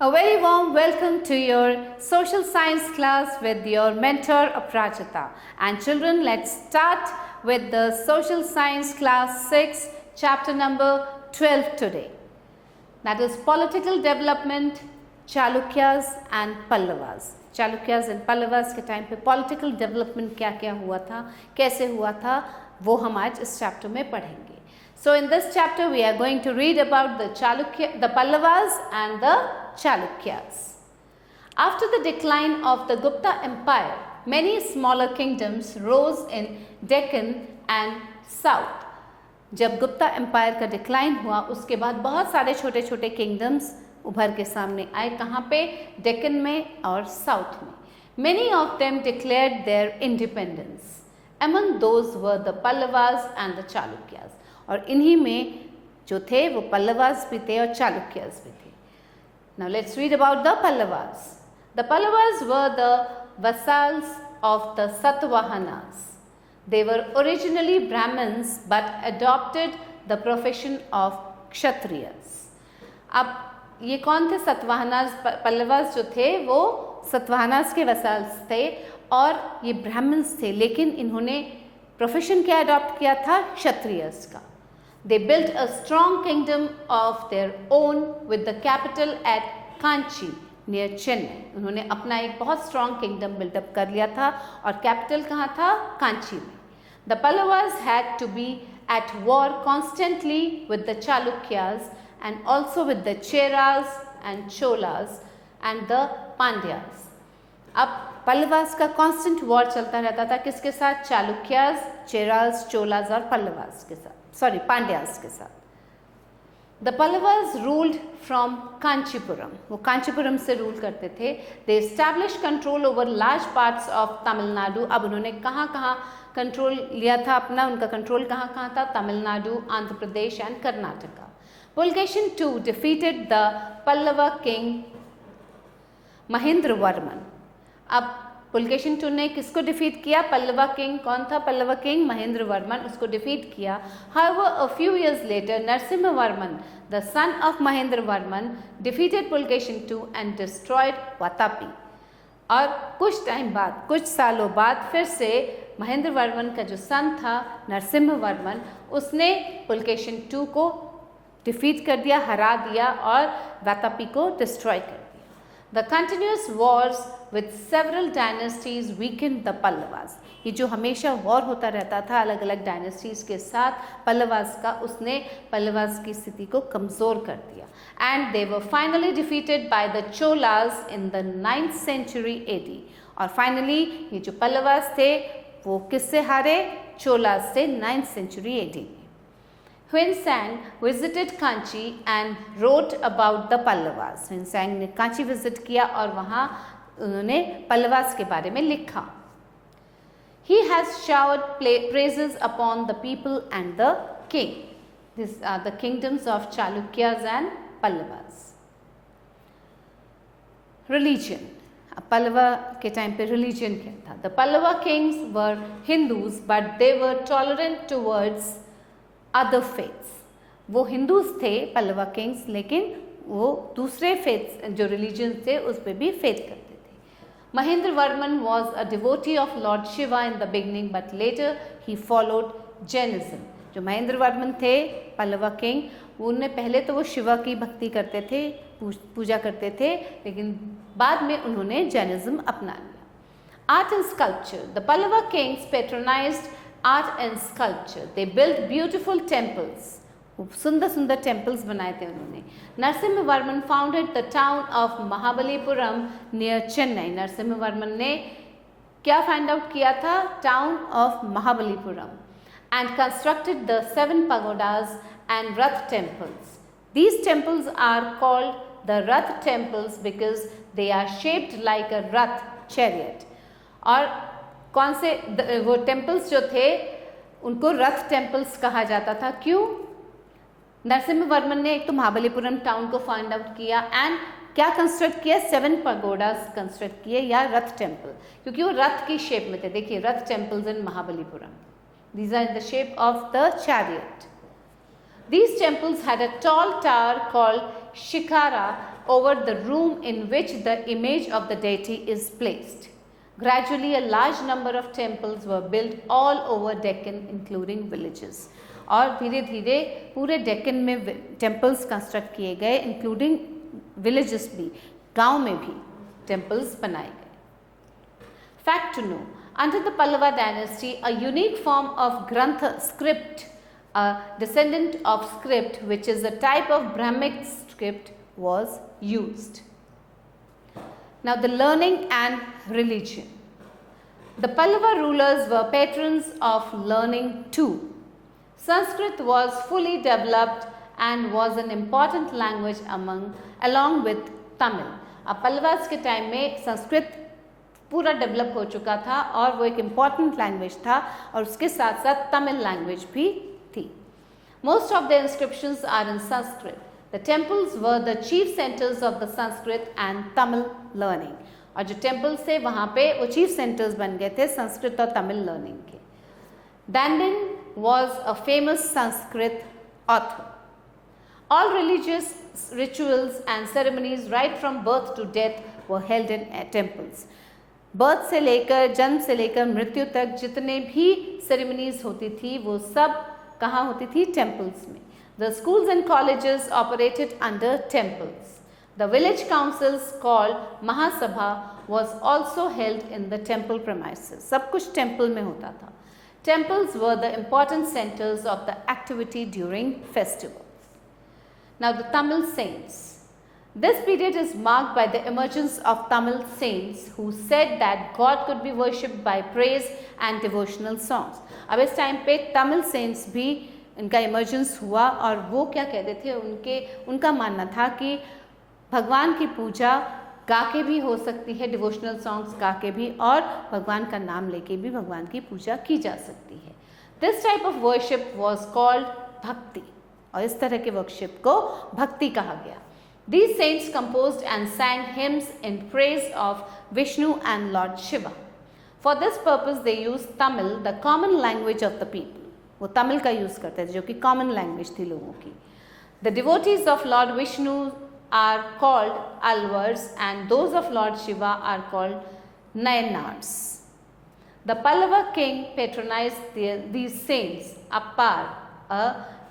A very warm welcome to your social science class with your mentor Aprajita. And children, let's start with the social science class 6, chapter number 12 today. That is political development, Chalukyas and Pallavas. Chalukyas and Pallavas के time पे political development क्या क्या हुआ था, कैसे हुआ था, वो हम आज इस chapter में पढ़ेंगे. So in this chapter we are going to read about the Pallavas and the Chalukyas. After the decline of the Gupta Empire, many smaller kingdoms rose in Deccan and South. जब Gupta empire का decline हुआ उसके बाद बहुत सारे छोटे छोटे kingdoms उभर के सामने आए. कहाँ पे? डेक्कन में और साउथ में. Many of them declared their independence. Among those were the Pallavas and the Chalukyas. और इन्हीं में जो थे वो पल्लवास भी थे और चालुक्यास भी थे. Now let's read about the Pallavas. The Pallavas were the vassals of the Satavahanas. They were originally Brahmins but adopted the profession of Kshatriyas. अब ये कौन थे? सतवाहनास. पल्लवास जो थे वो सतवाहनास के वसाल्स थे और ये ब्राह्मण्स थे, लेकिन इन्होंने प्रोफेशन क्या अडॉप्ट किया था? क्षत्रियस का. They built a strong kingdom of their own with the capital at Kanchi near Chennai. उन्होंने अपना एक बहुत strong kingdom build-up कर लिया था और capital कहाँ था? कांची में. The Pallavas had to be at war constantly with the Chalukyas and also with the Cheras and Cholas and the Pandyas. अब पल्लवास का कांस्टेंट वॉर चलता रहता था. किसके साथ? चालुक्यास, चेरास, चोलास और पल्लवास के साथ, पांड्यास के साथ. The Pallavas ruled from Kanchipuram. वो कांचीपुरम से रूल करते थे. They establish control over large parts of Tamil Nadu. अब उन्होंने कहाँ कहाँ कंट्रोल लिया था अपना? उनका कंट्रोल कहाँ कहाँ था? Tamil Nadu, Andhra Pradesh and Karnataka. Pulakeshin II defeated the Pallava king Mahendra Varman. अब पुलकेशिन II ने किसको डिफीट किया? पल्लवा किंग. कौन था पल्लवा किंग? महेंद्र वर्मन. उसको डिफीट किया. However, a few years later, Narasimha Varman, the son of Mahendra Varman, defeated Pulkeshin II and destroyed Vatapi. और कुछ टाइम बाद, कुछ सालों बाद फिर से महेंद्र वर्मन का जो सन था नरसिम्हा वर्मन, उसने पुलकेशिन II को डिफीट कर दिया, हरा दिया और वातापी को डिस्ट्रॉय कर दिया. The continuous wars with several dynasties weakened the Pallavas. ये जो हमेशा वॉर होता रहता था अलग अलग डायनेस्टीज के साथ पल्लवास का, उसने पल्लवास की स्थिति को कमज़ोर कर दिया. And they were finally defeated by the Cholas in the 9th century AD. और फाइनली ये जो पल्लवास थे वो किससे हारे? चोलास से 9th century AD. Huinsang visited Kanchi and wrote about the Pallavas. Huinsang ने कांची विजिट किया और वहाँ उन्होंने पल्लवास के बारे में लिखा. He has showered praises upon the people and the king. These are the kingdoms of Chalukyas and Pallavas. Religion. Pallava के टाइम पे रिलीजन क्या था? The Pallava kings were Hindus but they were tolerant towards other faiths. वो Hindus थे Pallava Kings, लेकिन वो दूसरे faiths जो रिलीजन थे उस पर भी फेथ करते थे. Mahendra Varman was a devotee of Lord Shiva in the beginning but later he followed Jainism. जो महेंद्र वर्मन थे पल्लवा किंग, उनने पहले तो वो शिवा की भक्ति करते थे, पूजा करते थे, लेकिन बाद में उन्होंने जैनिज्म अपना लिया. Art and sculpture. The Pallava kings patronised art and sculpture. They built beautiful temples. सुंदर सुंदर temples बनाए थे उन्होंने. Narasimha Varman founded the town of Mahabalipuram near Chennai. Narasimha Varman ने क्या find out किया था? Town of Mahabalipuram and constructed the 7 pagodas and Rath temples. These temples are called the Rath temples because they are shaped like a Rath chariot. और कौन से वो temples जो थे उनको रथ टेम्पल्स कहा जाता था. क्यों? नरसिम्हा वर्मन ने एक तो महाबलीपुरम टाउन को फाइंड आउट किया एंड क्या कंस्ट्रक्ट किया? 7 पगोडास कंस्ट्रक्ट किए या रथ टेम्पल, क्योंकि वो रथ की शेप में थे. देखिए rath temples in Mahabalipuram, these are in the shape of the chariot. These temples had a tall tower called Shikara over the room in which the image of the deity is placed. Gradually, a large number of temples were built all over Deccan, including villages. और धीरे धीरे पूरे डेक्कन में temples construct किए गए, including villages भी, गांव में भी टेम्पल्स बनाए गए. Fact to know: under the Pallava dynasty, a unique form of Grantha script, a descendant of script which is a type of Brahmic script, was used. Now, the learning and religion. The Pallava rulers were patrons of learning too. Sanskrit was fully developed and was an important language along with Tamil. अब पल्लवास के time में संस्कृत पूरा develop हो चुका था और वो एक इम्पॉर्टेंट लैंग्वेज था और उसके साथ साथ तमिल लैंग्वेज भी थी. Most of the inscriptions are in Sanskrit. The temples were the chief centres of the Sanskrit and Tamil learning. और जो टेम्पल्स थे वहाँ पे वो चीफ सेंटर्स बन गए थे संस्कृत और तमिल लर्निंग के. Dandin was a famous Sanskrit author. All religious rituals and ceremonies right from birth to death were held in temples. Birth से लेकर जन्म से लेकर मृत्यु तक जितने भी सेरेमनीज होती थी वो सब कहाँ होती थी? टेम्पल्स में. The schools and colleges operated under temples. The village councils called Mahasabha was also held in the temple premises. सब कुछ टेम्पल में होता था. Temples were the important centers of the activity during festivals. Now, the Tamil saints. This period is marked by the emergence of Tamil saints who said that God could be worshipped by praise and devotional songs. अब इस time पे Tamil cents भी इनका emergence हुआ और वो क्या कहते थे, उनका मानना था कि भगवान की पूजा गा के भी हो सकती है, डिवोशनल सॉन्ग्स गा के भी, और भगवान का नाम लेके भी भगवान की पूजा की जा सकती है. This type of worship was called भक्ति और इस तरह के वर्शिप को भक्ति कहा गया. These saints composed and sang hymns in praise of Vishnu and Lord Shiva. For this purpose they used Tamil, the common language of the people. वो तमिल का यूज़ करते थे जो कि कॉमन लैंग्वेज थी लोगों की. The devotees of Lord Vishnu are called Alvars and those of Lord Shiva are called Nayanars. The Pallava king patronized these saints, Appar,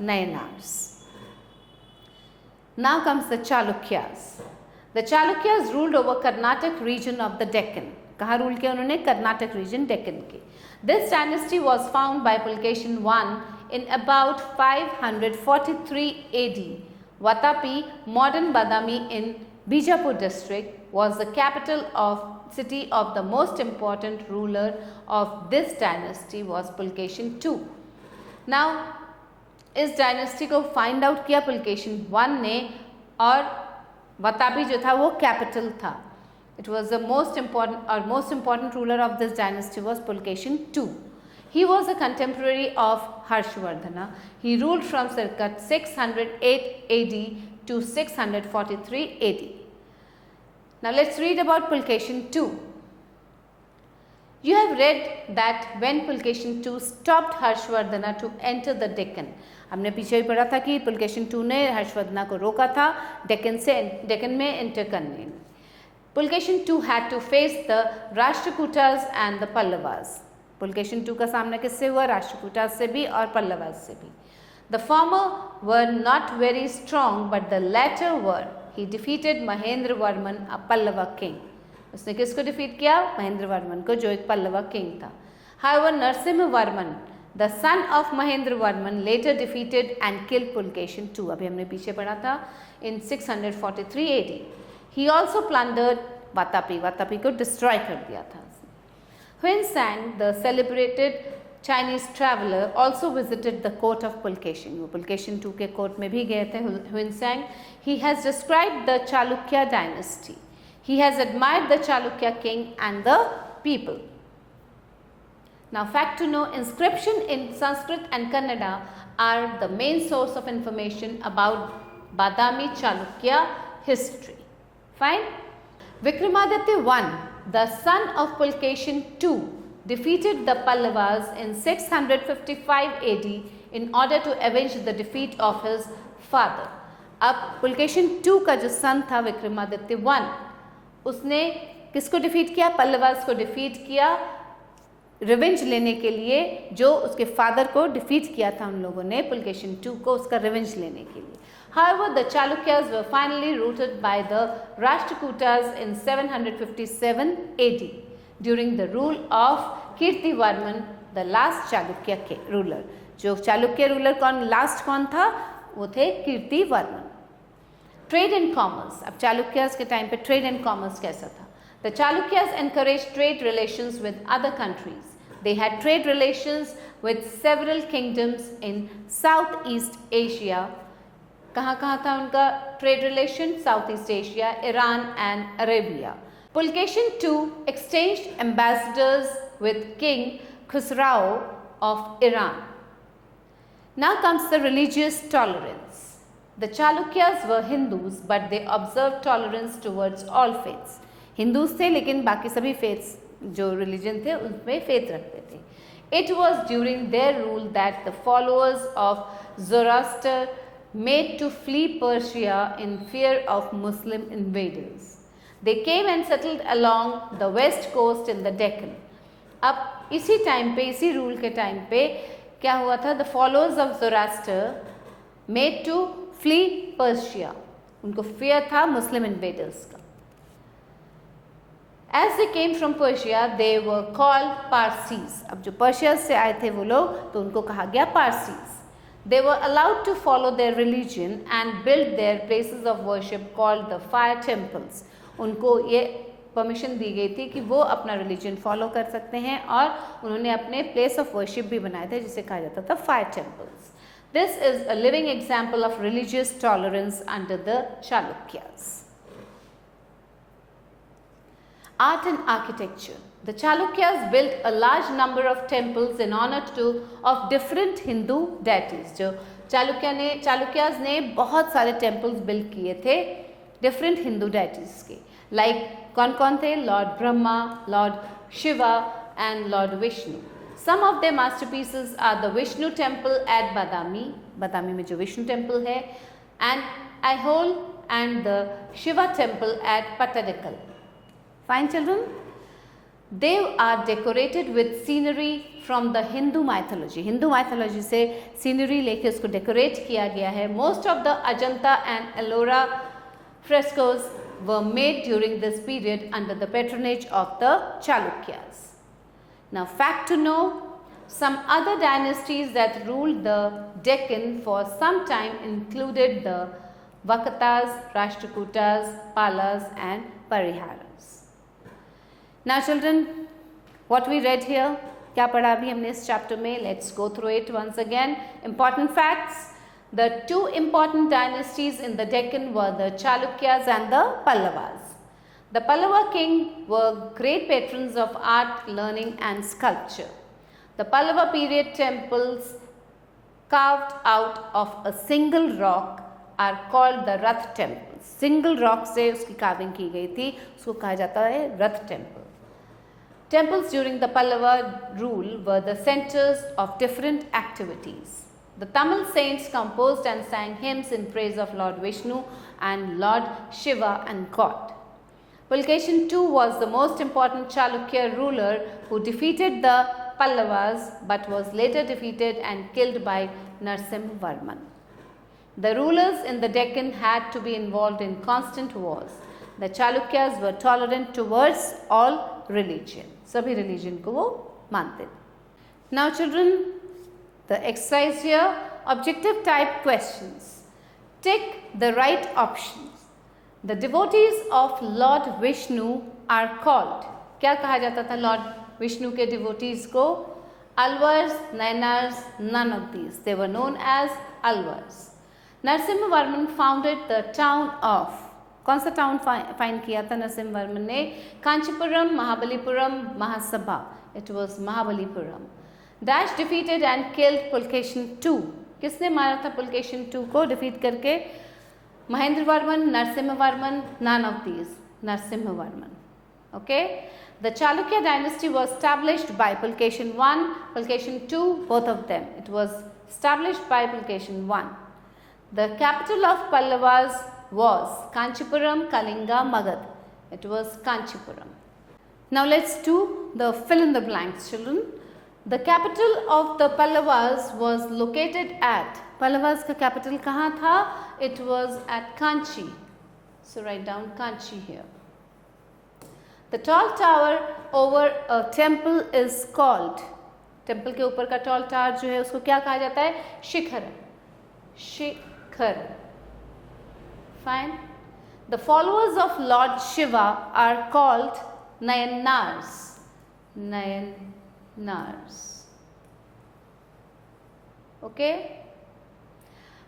Nayanars. Now comes the Chalukyas. The Chalukyas ruled over Karnataka region of the Deccan. कहाँ rule किया उन्होंने? Karnataka reason Deccan के. This dynasty was found by Pulkeshin I in about 543 AD. Vatapi, modern Badami in Bijapur district, was the capital of city of the most important ruler of this dynasty was Pulkeshin II. Now, इस dynasty को find out किया Pulakeshin I ने और वतापी जो था वो capital था. It was the most important ruler of this dynasty was Pulakeshin II. He was a contemporary of Harshavardhana. He ruled from circa 608 AD to 643 AD. Now let's read about Pulkeshin II. You have read that when Pulkeshin II stopped Harshvardhana to enter the Deccan. हमने पीछे भी पढ़ा था कि Pulakeshin II ने हर्षवर्धना को रोका था डेक्कन में एंटर करने. Pulakeshin II had to face the Rashtrakutas and the Pallavas. Pulakeshin II का सामना किससे हुआ? राष्ट्रकूटास से भी और पल्लवास से भी. The former were not very strong but the latter were. He defeated Mahendra Varman, a Pallava king. उसने किसको डिफीट किया? महेंद्र वर्मन को जो एक पल्लवा किंग था. However, Narasimha Varman, the son of Mahendra Varman, later defeated and killed Pulkeshin II. अभी हमने पीछे पढ़ा था in 643 AD. He also plundered Vatapi. Vatapi को डिस्ट्रॉय कर दिया था. Huinsang, the celebrated Chinese traveler, also visited the court of Pulkeshin. वो Pulkeshin II के कोर्ट में भी गए थे Huinsang. He has described the Chalukya dynasty. He has admired the Chalukya king and the people. Now, fact to know, inscription in Sanskrit and Kannada are the main source of information about Badami Chalukya history. Fine. Vikramaditya I, the son of Pulkeshin II, defeated the Pallavas in 655 AD in order to avenge the defeat of his father. अब Pulakeshin II का जो सन था Vikramaditya I, उसने किसको defeat किया? पल्लवास को defeat किया revenge लेने के लिए, जो उसके फादर को डिफीट किया था उन लोगों ने, पुलकेशिन II को, उसका रिवेंज लेने के लिए. However, the Chalukyas were finally routed by the Rashtrakutas in 757 AD during the rule of Kirtivarman, the last Chalukya ruler. जो चालुक्य रूलर लास्ट कौन था? वो थे कीर्तिवर्मन. Trade and commerce. अब चालुक्यास के टाइम पे ट्रेड एंड कॉमर्स कैसा था? The Chalukyas encouraged trade relations with other countries. They had trade relations with several kingdoms in Southeast Asia. कहाँ था उनका trade relation? Southeast Asia, Iran and Arabia. Pulkeshin II exchanged ambassadors with King Khusrau of Iran. Now comes the religious tolerance. The Chalukyas were Hindus, but they observed tolerance towards all faiths. Hindus थे लेकिन बाकी सभी faiths जो religion थे उनमें faith रखते थे. It was during their rule that the followers of Zoroaster made to flee Persia in fear of Muslim invaders. They came and settled along the west coast in the Deccan. अब इसी time पे, इसी rule के time पे क्या हुआ था? The followers of Zoroaster made to flee Persia. उनको fear था मुस्लिम invaders का. As they came from Persia, they were called Parsis. अब जो पर्शिया से आए थे वो लोग, तो उनको कहा गया Parsis. They were allowed to follow their religion and build their places of worship called the fire temples. उनको ये परमिशन दी गई थी कि वो अपना रिलीजन फॉलो कर सकते हैं और उन्होंने अपने प्लेस ऑफ वर्शिप भी बनाए थे जिसे कहा जाता था fire temples. This is a living example of religious tolerance under the Chalukyas. Art and architecture. The Chalukyas built a large number of temples in honor of different Hindu deities. जो चालुक्यास ने बहुत सारे temples build किए थे different Hindu deities के. Like कौन थे? Lord Brahma, Lord Shiva and Lord Vishnu. Some of their masterpieces are the Vishnu temple at Badami में जो Vishnu temple है, and Aihole and the Shiva temple at Pattadakal. Fine children? They are decorated with scenery from the Hindu mythology. Hindu mythology से scenery लेके उसको decorate किया गया है. Most of the Ajanta and Ellora frescoes were made during this period under the patronage of the Chalukyas. Now, fact to know, some other dynasties that ruled the Deccan for some time included the Vakatas, Rashtrakutas, Palas and Pariharas. Now children, what we read here, क्या पढ़ा अभी हमने इस chapter में? Let's go through it once again. Important facts. The two important dynasties in the Deccan were the Chalukyas and the Pallavas. The Pallava king were great patrons of art, learning and sculpture. The Pallava period temples carved out of a single rock are called the Rath temples. Single rock से उसकी carving की गई थी, उसको कहा जाता है Rath temple. Temples during the Pallava rule were the centers of different activities. The Tamil saints composed and sang hymns in praise of Lord Vishnu and Lord Shiva and God. Pulkeshin II was the most important Chalukya ruler who defeated the Pallavas but was later defeated and killed by Narasimhavarman. The rulers in the Deccan had to be involved in constant wars. The Chalukyas were tolerant towards all religion. सभी religion को वो मानते थे. Now children, the exercise here, objective type questions. Tick the right options. The devotees of Lord Vishnu are called. क्या कहा जाता था Lord Vishnu के devotees को? Alvars, Nayanars, none of these. They were known as Alvars. Narasimhavarman founded the town of, कौन सा town find किया था नरसिम्हवर्मन ने? Kanchipuram, Mahabalipuram, Mahasabha. It was Mahabalipuram. Dash defeated and killed Pulakeshin II. किसने मारा था पुलकेशिन II को डिफीट करके? Mahendravarman, Narasimhavarman, none of these. Narasimhavarman. Okay. The Chalukya dynasty was established by Pulkeshin I, Pulkeshin II, both of them. It was established by Pulkeshin I. The capital of Pallavas was Kanchipuram, Kalinga, Magad. It was Kanchipuram. Now let's do the fill in the blanks, children. The capital of the Pallavas was located at, Pallavas ka capital kahan tha? It was at Kanchi. So write down Kanchi here. The tall tower over a temple is called, temple के ऊपर का toll tower जो है उसको क्या कहा जाता है? शिखर. शिखर. Fine. The followers of Lord Shiva are called Nayanars. Nayanars. Okay.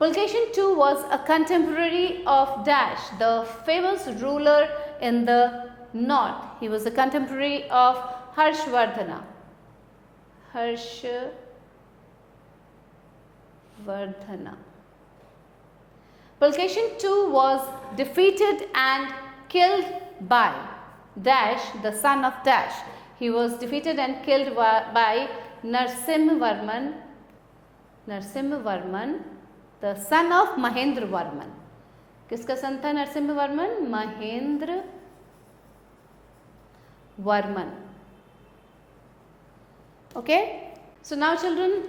Pulkeshin II was a contemporary of Dash, the famous ruler in the north. He was a contemporary of Harshvardhana. Harshvardhana. Pulkeshin II was defeated and killed by Dash, the son of Dash. He was defeated and killed by Narsimhavarman, the son of Mahendravarman. किसका सन था नरसिम्हवर्मन? Mahendravarman. Okay. So now children,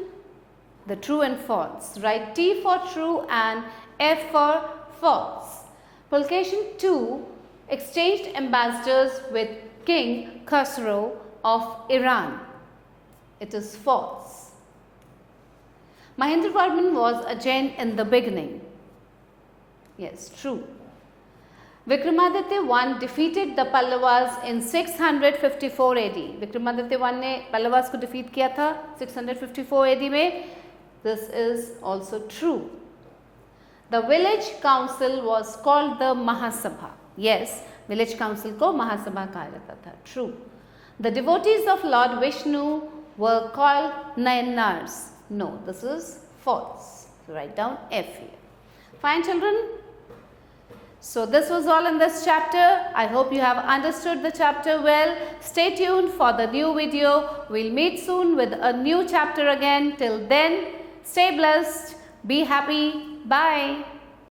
the true and false. Write T for true and F for false. Pulkeshin II exchanged ambassadors with King Khosrow of Iran. It is false. Mahendravarman was a Jain in the beginning. Yes, true. Vikramaditya I defeated the Pallavas in 654 AD. Vikramaditya I ने Pallavas को defeat किया था 654 AD में. This is also true. The village council was called the Mahasabha. Yes, village council को Mahasabha कहा जाता था. True. The devotees of Lord Vishnu were called Nayanars. No, this is false. So write down F here. Fine, children. So this was all in this chapter. I hope you have understood the chapter well. Stay tuned for the new video. We'll meet soon with a new chapter again. Till then, stay blessed. Be happy. Bye.